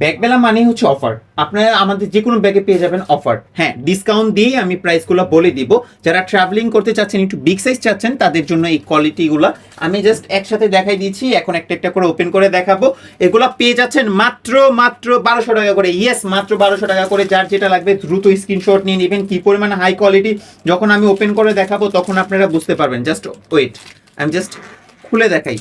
ব্যাগবেলা মানে হচ্ছে অফার। আপনারা আমাদের যে কোনো ব্যাগে পেয়ে যাবেন অফার। হ্যাঁ, ডিসকাউন্ট দিয়ে আমি প্রাইসগুলো বলে দিব। যারা ট্রাভেলিং করতে চাচ্ছেন, একটু বিগ সাইজ চাচ্ছেন, তাদের জন্য এই কোয়ালিটিগুলো আমি জাস্ট একসাথে দেখাই দিচ্ছি। এখন একটা একটা করে ওপেন করে দেখাবো। এগুলো পেয়ে যাচ্ছেন মাত্র মাত্র 1200 টাকা করে। ইয়েস, মাত্র 1200 টাকা করে। যার যেটা লাগবে দ্রুত স্ক্রিনশট নিয়ে নেবেন। কি পরিমাণ হাই কোয়ালিটি যখন আমি ওপেন করে দেখাবো তখন আপনারা বুঝতে পারবেন। জাস্ট ওয়েট, আমি জাস্ট খুলে দেখাই।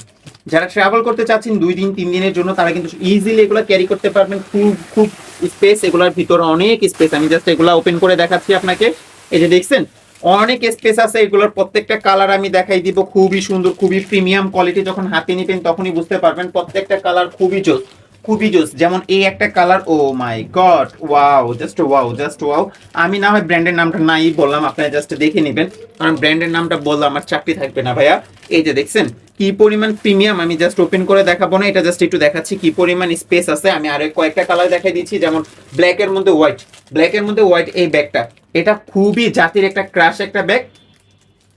যারা ট্রাভেল করতে চাচ্ছেন 2 দিন 3 দিনের জন্য, তারা কিন্তু ইজিলি এগুলো ক্যারি করতে পারবেন। খুব খুব স্পেস, এগুলোর ভিতরে অনেক স্পেস। আমি জাস্ট এগুলো ওপেন করে দেখাচ্ছি আপনাকে। এই যে দেখছেন, অনেক স্পেস আছে। এগুলোর প্রত্যেকটা কালার আমি দেখাই দিব। খুবই সুন্দর, খুবই প্রিমিয়াম কোয়ালিটি। যখন হাতে নিবেন তখনই বুঝতে পারবেন। প্রত্যেকটা কালার খুবই জোস, খুবই জোস। যেমন এই একটা colour, oh my God, wow, just wow, just wow. আমি না হয় ব্র্যান্ডের নামটা নাই বললাম, আপনারা জাস্ট দেখে নেবেন, কারণ ব্র্যান্ডের নামটা বললে আমার চাকরি থাকবে না ভাইয়া। এই যে দেখছেন কি পরিমাণ প্রিমিয়াম। আমি জাস্ট ওপেন করে দেখাবো না, এটা জাস্ট একটু দেখাচ্ছি কি পরিমাণ স্পেস আছে। আমি আরো কয়েকটা কালার দেখাই দিচ্ছি, যেমন ব্ল্যাকের মধ্যে হোয়াইট, ব্ল্যাকের মধ্যে হোয়াইট। এই ব্যাগটা, এটা খুবই জাতির একটা ক্রাশ একটা ব্যাগ।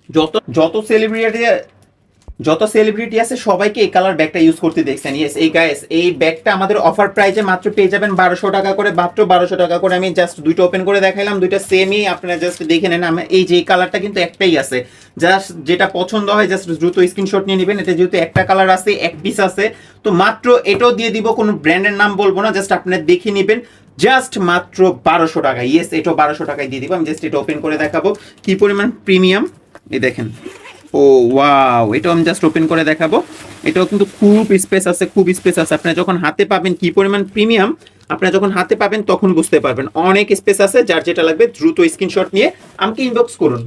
যত যত সেলিব্রিটি যত সেলিব্রিটি আছে সবাইকে এই কালার ব্যাগটা ইউজ করতে দেখছেন। ইয়েস, এই গাইস, এই ব্যাগটা আমাদের অফার প্রাইসে মাত্র পেয়ে যাবেন 1200 টাকা করে, মাত্র 1200 টাকা করে। আমি জাস্ট দুইটা ওপেন করে দেখাইলাম, দুইটা সেমই, আপনারা জাস্ট দেখে নেন। এই যে কালারটা কিন্তু একটাই আছে, জাস্ট যেটা পছন্দ হয় জাস্ট দ্রুত স্ক্রিনশট নিয়ে নেবেন। এটা যেহেতু একটা কালার আছে, এক পিস আছে, তো মাত্র এটাও দিয়ে দিব। কোনো ব্র্যান্ডের নাম বলবো না, জাস্ট আপনারা দেখে নেবেন। জাস্ট মাত্র 1200 টাকা। ইয়েস, এটাও 1200 টাকায় দিয়ে দিব। আমি জাস্ট এটা ওপেন করে দেখাবো কি পরিমাণ প্রিমিয়াম। এই দেখেন, ও ওয়াও, এটাও আমি জাস্ট ওপেন করে দেখাবো। এটাও কিন্তু খুব স্পেস আছে, খুব স্পেস আছে। আপনারা যখন হাতে পাবেন কি পরিমাণ প্রিমিয়াম, আপনারা যখন হাতে পাবেন তখন বুঝতে পারবেন। অনেক স্পেস আছে। যার যেটা লাগবে দ্রুত স্ক্রিনশট নিয়ে আমাকে ইনবক্স করুন।